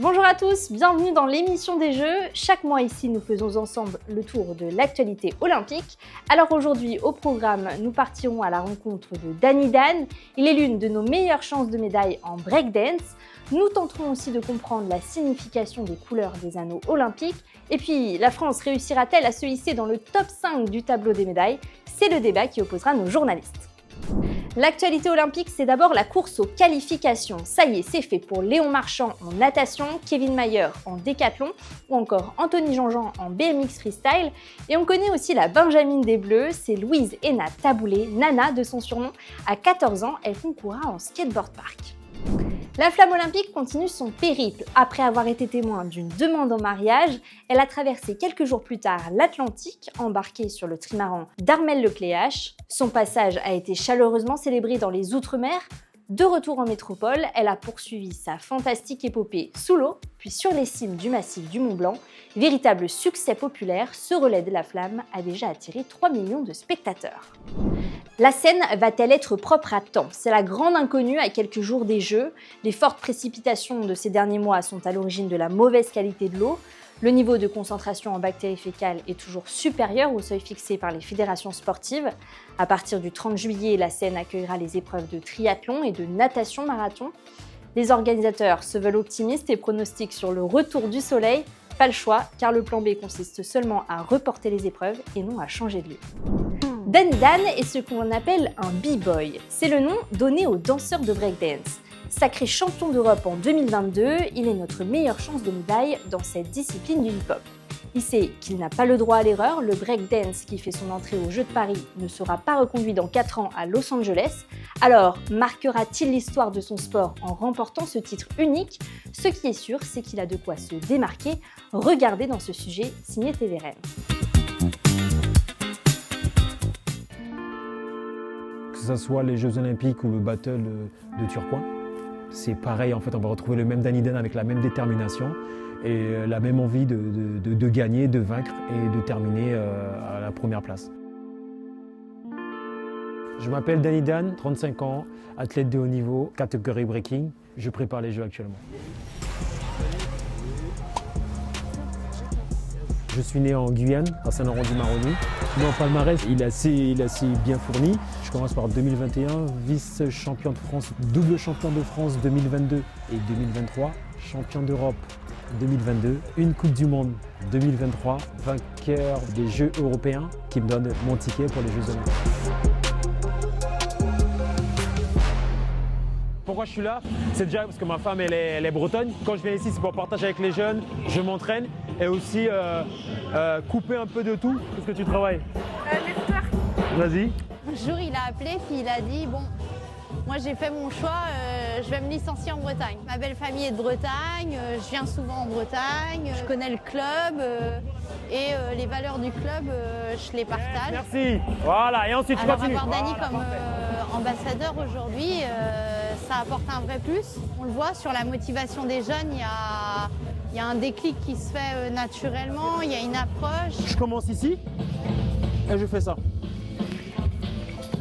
Bonjour à tous, bienvenue dans l'émission des Jeux. Chaque mois ici, nous faisons ensemble le tour de l'actualité olympique. Alors aujourd'hui, au programme, nous partirons à la rencontre de Dany Dan. Il est l'une de nos meilleures chances de médaille en breakdance. Nous tenterons aussi de comprendre la signification des couleurs des anneaux olympiques. Et puis, la France réussira-t-elle à se hisser dans le top 5 du tableau des médailles? C'est le débat qui opposera nos journalistes. L'actualité olympique, c'est d'abord la course aux qualifications. Ça y est, c'est fait pour Léon Marchand en natation, Kevin Mayer en décathlon ou encore Anthony Jean-Jean en BMX freestyle. Et on connaît aussi la Benjamine des Bleus, c'est Louise Héna Taboulé, Nana de son surnom. À 14 ans, elle concourra en skateboard park. La flamme olympique continue son périple. Après avoir été témoin d'une demande en mariage, elle a traversé quelques jours plus tard l'Atlantique, embarquée sur le trimaran d'Armelle Lecléache. Son passage a été chaleureusement célébré dans les Outre-mer. De retour en métropole, elle a poursuivi sa fantastique épopée sous l'eau, puis sur les cimes du massif du Mont Blanc. Véritable succès populaire, ce relais de la flamme a déjà attiré 3 millions de spectateurs. La Seine va-t-elle être propre à temps? C'est la grande inconnue à quelques jours des Jeux. Les fortes précipitations de ces derniers mois sont à l'origine de la mauvaise qualité de l'eau. Le niveau de concentration en bactéries fécales est toujours supérieur au seuil fixé par les fédérations sportives. À partir du 30 juillet, la Seine accueillera les épreuves de triathlon et de natation marathon. Les organisateurs se veulent optimistes et pronostiquent sur le retour du soleil. Pas le choix, car le plan B consiste seulement à reporter les épreuves et non à changer de lieu. Dany Dan est ce qu'on appelle un b-boy. C'est le nom donné aux danseurs de breakdance. Sacré champion d'Europe en 2022, il est notre meilleure chance de médaille dans cette discipline du hip-hop. Il sait qu'il n'a pas le droit à l'erreur, le breakdance qui fait son entrée aux Jeux de Paris ne sera pas reconduit dans 4 ans à Los Angeles. Alors, marquera-t-il l'histoire de son sport en remportant ce titre unique? Ce qui est sûr, c'est qu'il a de quoi se démarquer. Regardez dans ce sujet, signé TVRM. Que ce soit les Jeux Olympiques ou le battle de Tourcoing, c'est pareil, en fait, on va retrouver le même Dany Dan avec la même détermination et la même envie de gagner, de vaincre et de terminer à la première place. Je m'appelle Dany Dan, 35 ans, athlète de haut niveau, catégorie breaking. Je prépare les Jeux actuellement. Je suis né en Guyane, à Saint-Laurent-du-Maroni. Mon palmarès, il est assez bien fourni. Je commence par 2021, vice-champion de France, double champion de France 2022 et 2023, champion d'Europe 2022, une Coupe du Monde 2023, vainqueur des Jeux européens qui me donne mon ticket pour les Jeux Olympiques. Pourquoi je suis là? C'est déjà parce que ma femme elle est bretonne. Quand je viens ici, c'est pour partager avec les jeunes, je m'entraîne et aussi couper un peu de tout. Qu'est-ce que tu travailles? L'histoire. Vas-y. Un jour, il a appelé puis il a dit bon, moi j'ai fait mon choix, je vais me licencier en Bretagne. Ma belle famille est de Bretagne, je viens souvent en Bretagne, je connais le club et les valeurs du club, je les partage. Merci. Voilà, et ensuite tu continues. Alors avoir Dany comme ambassadeur aujourd'hui, ça apporte un vrai plus. On le voit sur la motivation des jeunes, il y a un déclic qui se fait naturellement, il y a une approche. Je commence ici et je fais ça.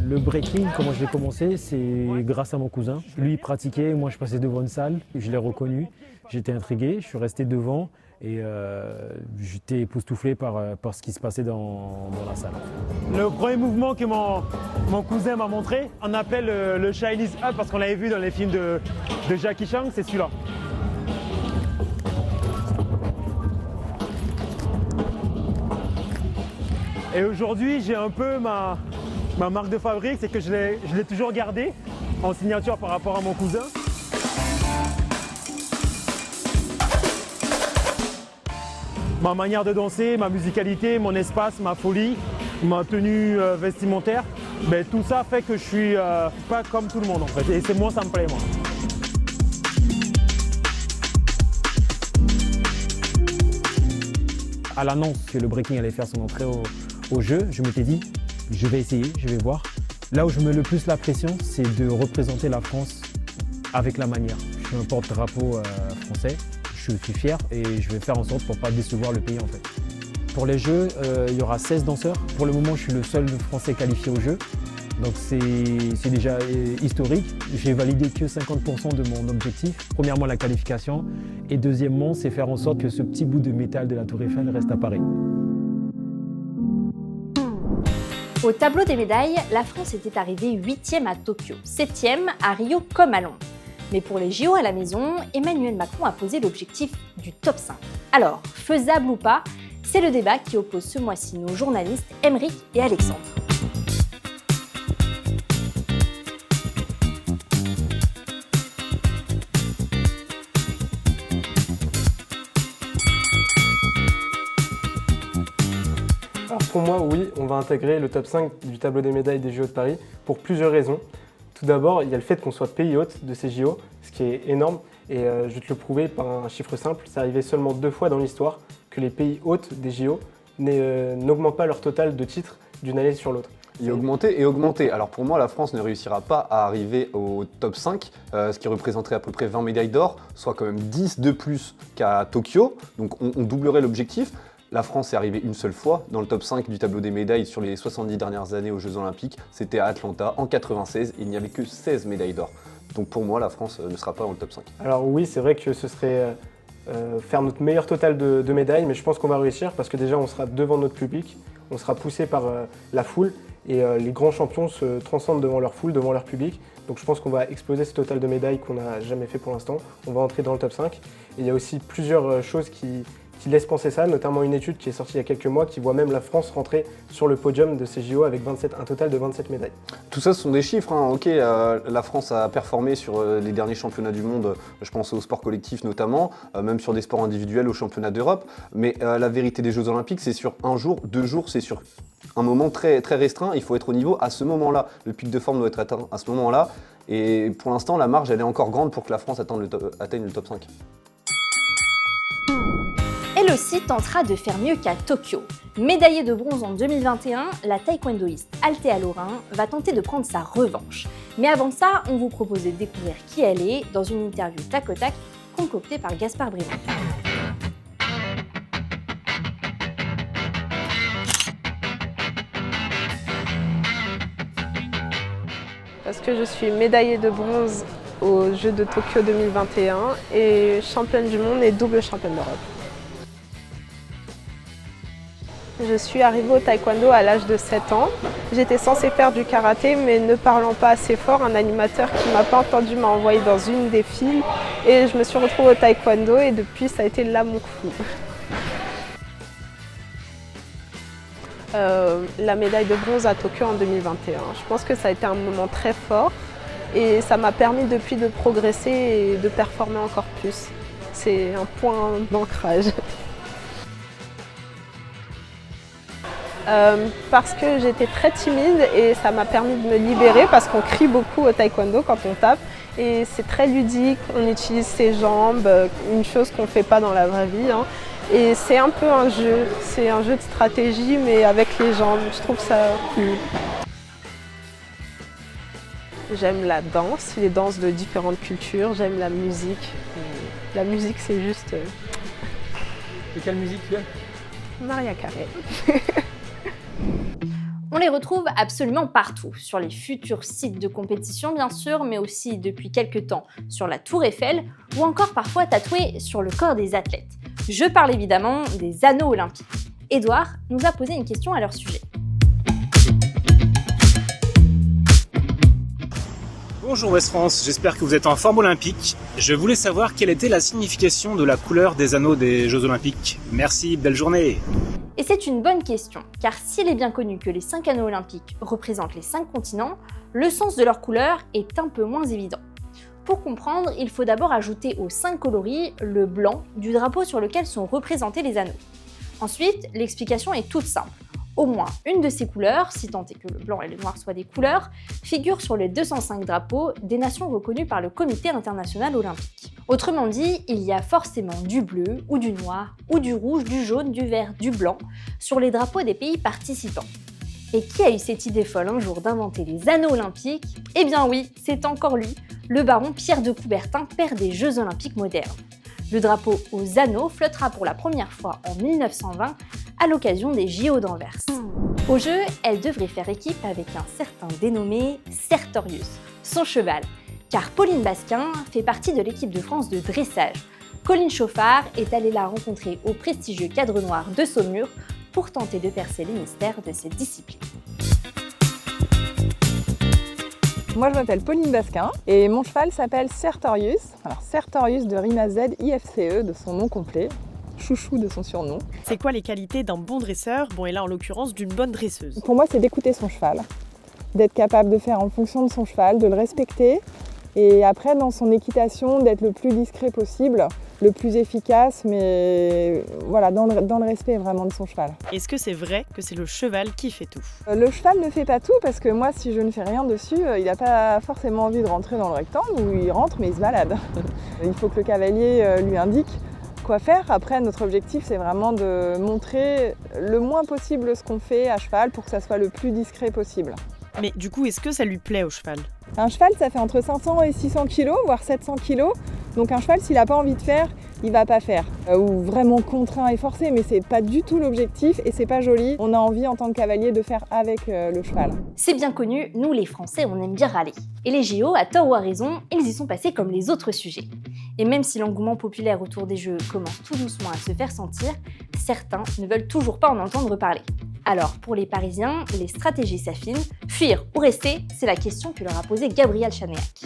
Le breaking, comment je l'ai commencé, c'est grâce à mon cousin. Lui, il pratiquait, moi je passais devant une salle, je l'ai reconnu, j'étais intrigué, je suis resté devant et j'étais époustouflé par ce qui se passait dans la salle. Le premier mouvement que mon cousin m'a montré, on appelle le Chinese Up parce qu'on l'avait vu dans les films de Jackie Chan, c'est celui-là. Et aujourd'hui, j'ai un peu ma marque de fabrique, c'est que je l'ai toujours gardée en signature par rapport à mon cousin. Ma manière de danser, ma musicalité, mon espace, ma folie, ma tenue vestimentaire, ben, tout ça fait que je suis pas comme tout le monde en fait. Et c'est moi, ça me plaît moi. À l'annonce que le breaking allait faire son entrée au jeu, je m'étais dit, je vais essayer, je vais voir. Là où je mets le plus la pression, c'est de représenter la France avec la manière. Je suis un porte-drapeau français, je suis fier et je vais faire en sorte pour ne pas décevoir le pays en fait. Pour les Jeux, il y aura 16 danseurs. Pour le moment, je suis le seul Français qualifié aux Jeux. Donc c'est déjà historique. J'ai validé que 50% de mon objectif. Premièrement, la qualification. Et deuxièmement, c'est faire en sorte que ce petit bout de métal de la Tour Eiffel reste à Paris. Au tableau des médailles, la France était arrivée 8e à Tokyo, 7e à Rio comme à Londres. Mais pour les JO à la maison, Emmanuel Macron a posé l'objectif du top 5. Alors, faisable ou pas, c'est le débat qui oppose ce mois-ci nos journalistes Aymeric et Alexandre. Alors pour moi, oui, on va intégrer le top 5 du tableau des médailles des JO de Paris pour plusieurs raisons. Tout d'abord, il y a le fait qu'on soit pays hôte de ces JO, ce qui est énorme. Et je vais te le prouver par un chiffre simple. C'est arrivé seulement 2 fois dans l'histoire que les pays hôtes des JO n'augmentent pas leur total de titres d'une année sur l'autre. Et augmenter. Alors pour moi, la France ne réussira pas à arriver au top 5, ce qui représenterait à peu près 20 médailles d'or, soit quand même 10 de plus qu'à Tokyo. Donc on doublerait l'objectif. La France est arrivée une seule fois dans le top 5 du tableau des médailles sur les 70 dernières années aux Jeux Olympiques. C'était à Atlanta en 96, il n'y avait que 16 médailles d'or. Donc pour moi, la France ne sera pas dans le top 5. Alors oui, c'est vrai que ce serait faire notre meilleur total de médailles, mais je pense qu'on va réussir parce que déjà on sera devant notre public, on sera poussé par la foule et les grands champions se transcendent devant leur foule, devant leur public. Donc je pense qu'on va exploser ce total de médailles qu'on n'a jamais fait pour l'instant. On va entrer dans le top 5. Et il y a aussi plusieurs choses qui laisse penser ça, notamment une étude qui est sortie il y a quelques mois qui voit même la France rentrer sur le podium de ces JO avec un total de 27 médailles. Tout ça, ce sont des chiffres. Ok, la France a performé sur les derniers championnats du monde, je pense au sport collectif notamment, même sur des sports individuels au championnat d'Europe. Mais la vérité des Jeux Olympiques, c'est sur 1 jour, 2 jours, c'est sur un moment très, très restreint. Il faut être au niveau à ce moment-là. Le pic de forme doit être atteint à ce moment-là. Et pour l'instant, la marge, elle est encore grande pour que la France atteigne le top 5. Elle aussi tentera de faire mieux qu'à Tokyo. Médaillée de bronze en 2021, la taekwondoïste Althea Lorin va tenter de prendre sa revanche. Mais avant ça, on vous propose de découvrir qui elle est dans une interview tac au tac concoctée par Gaspard Briand. Parce que je suis médaillée de bronze aux Jeux de Tokyo 2021 et championne du monde et double championne d'Europe. Je suis arrivée au taekwondo à l'âge de 7 ans. J'étais censée faire du karaté, mais ne parlant pas assez fort, un animateur qui ne m'a pas entendu m'a envoyée dans une des files et je me suis retrouvée au taekwondo et depuis ça a été l'amour fou. La médaille de bronze à Tokyo en 2021. Je pense que ça a été un moment très fort et ça m'a permis depuis de progresser et de performer encore plus. C'est un point d'ancrage. Parce que j'étais très timide et ça m'a permis de me libérer parce qu'on crie beaucoup au taekwondo quand on tape et c'est très ludique, on utilise ses jambes, une chose qu'on ne fait pas dans la vraie vie. Et c'est un peu un jeu, c'est un jeu de stratégie mais avec les jambes, je trouve ça cool. J'aime la danse, les danses de différentes cultures, j'aime la musique. La musique c'est juste... Et quelle musique tu aimes ? Maria Carey. On les retrouve absolument partout, sur les futurs sites de compétition bien sûr, mais aussi depuis quelques temps sur la Tour Eiffel ou encore parfois tatoués sur le corps des athlètes. Je parle évidemment des anneaux olympiques. Édouard nous a posé une question à leur sujet. Bonjour West France, j'espère que vous êtes en forme olympique. Je voulais savoir quelle était la signification de la couleur des anneaux des Jeux Olympiques. Merci, belle journée. Et c'est une bonne question, car s'il est bien connu que les 5 anneaux olympiques représentent les 5 continents, le sens de leur couleur est un peu moins évident. Pour comprendre, il faut d'abord ajouter aux 5 coloris le blanc du drapeau sur lequel sont représentés les anneaux. Ensuite, l'explication est toute simple. Au moins une de ces couleurs, si tant est que le blanc et le noir soient des couleurs, figure sur les 205 drapeaux des nations reconnues par le Comité international olympique. Autrement dit, il y a forcément du bleu, ou du noir, ou du rouge, du jaune, du vert, du blanc sur les drapeaux des pays participants. Et qui a eu cette idée folle un jour d'inventer les anneaux olympiques ? Eh bien oui, c'est encore lui, le baron Pierre de Coubertin, père des Jeux olympiques modernes. Le drapeau aux anneaux flottera pour la première fois en 1920 à l'occasion des JO d'Anvers. Au jeu, elle devrait faire équipe avec un certain dénommé Sertorius, son cheval, car Pauline Basquin fait partie de l'équipe de France de dressage. Colline Chauffard est allée la rencontrer au prestigieux Cadre Noir de Saumur pour tenter de percer les mystères de cette discipline. Moi, je m'appelle Pauline Basquin et mon cheval s'appelle Sertorius. Alors, Sertorius de Rima Z IFCE de son nom complet, chouchou de son surnom. C'est quoi les qualités d'un bon dresseur? Bon, et là, en l'occurrence, d'une bonne dresseuse. Pour moi, c'est d'écouter son cheval, d'être capable de faire en fonction de son cheval, de le respecter et après, dans son équitation, d'être le plus discret possible, le plus efficace, mais voilà, dans le respect vraiment de son cheval. Est-ce que c'est vrai que c'est le cheval qui fait tout? Le cheval ne fait pas tout parce que moi, si je ne fais rien dessus, il n'a pas forcément envie de rentrer dans le rectangle où il rentre, mais il se balade. Il faut que le cavalier lui indique quoi faire. Après, notre objectif, c'est vraiment de montrer le moins possible ce qu'on fait à cheval pour que ça soit le plus discret possible. Mais du coup, est-ce que ça lui plaît au cheval? Un cheval, ça fait entre 500 et 600 kg, voire 700 kg. Donc un cheval, s'il n'a pas envie de faire, il va pas faire. Ou vraiment contraint et forcé, mais c'est pas du tout l'objectif et c'est pas joli. On a envie en tant que cavalier de faire avec le cheval. C'est bien connu, nous les Français, on aime bien râler. Et les JO, à tort ou à raison, ils y sont passés comme les autres sujets. Et même si l'engouement populaire autour des Jeux commence tout doucement à se faire sentir, certains ne veulent toujours pas en entendre parler. Alors, pour les Parisiens, les stratégies s'affinent. Fuir ou rester, c'est la question que leur a posée Gabriel Chanéac.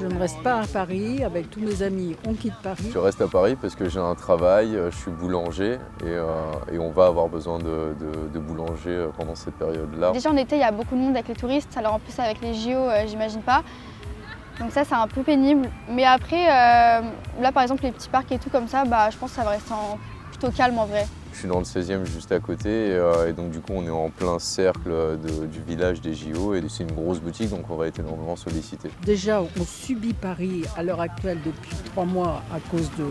Je ne reste pas à Paris, avec tous mes amis, on quitte Paris. Je reste à Paris parce que j'ai un travail, je suis boulanger et on va avoir besoin de boulanger pendant cette période-là. Déjà en été, il y a beaucoup de monde avec les touristes, alors en plus avec les JO, j'imagine pas. Donc ça, c'est un peu pénible. Mais après, là par exemple, les petits parcs et tout comme ça, je pense que ça va rester plutôt calme en vrai. Je suis dans le 16e juste à côté et donc du coup on est en plein cercle du village des JO et c'est une grosse boutique donc on va être énormément sollicité. Déjà, on subit Paris à l'heure actuelle depuis 3 mois à cause de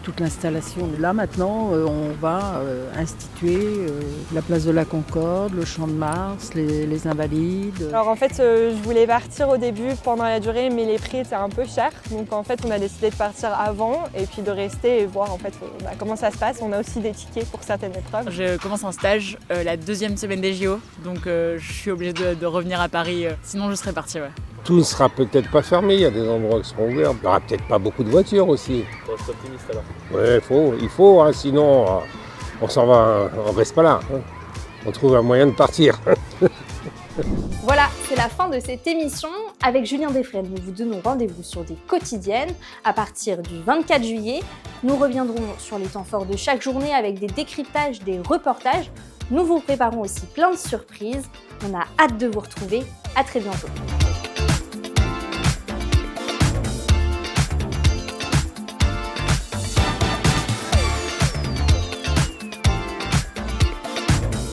toute l'installation. Là maintenant, on va instituer la place de la Concorde, le Champ de Mars, les Invalides. Alors en fait, je voulais partir au début pendant la durée, mais les prix étaient un peu chers. Donc en fait, on a décidé de partir avant et puis de rester et voir en fait comment ça se passe. On a aussi des tickets pour certaines épreuves. Je commence un stage la 2e semaine des JO, donc je suis obligée de revenir à Paris, sinon je serais partie. Ouais. Tout ne sera peut-être pas fermé, il y a des endroits qui seront ouverts. Il n'y aura peut-être pas beaucoup de voitures aussi. On reste optimiste alors. Ouais, il faut, sinon on s'en va, on reste pas là. On trouve un moyen de partir. Voilà, c'est la fin de cette émission. Avec Julien Desfresnes, nous vous donnons rendez-vous sur des quotidiennes à partir du 24 juillet. Nous reviendrons sur les temps forts de chaque journée avec des décryptages, des reportages. Nous vous préparons aussi plein de surprises. On a hâte de vous retrouver. À très bientôt.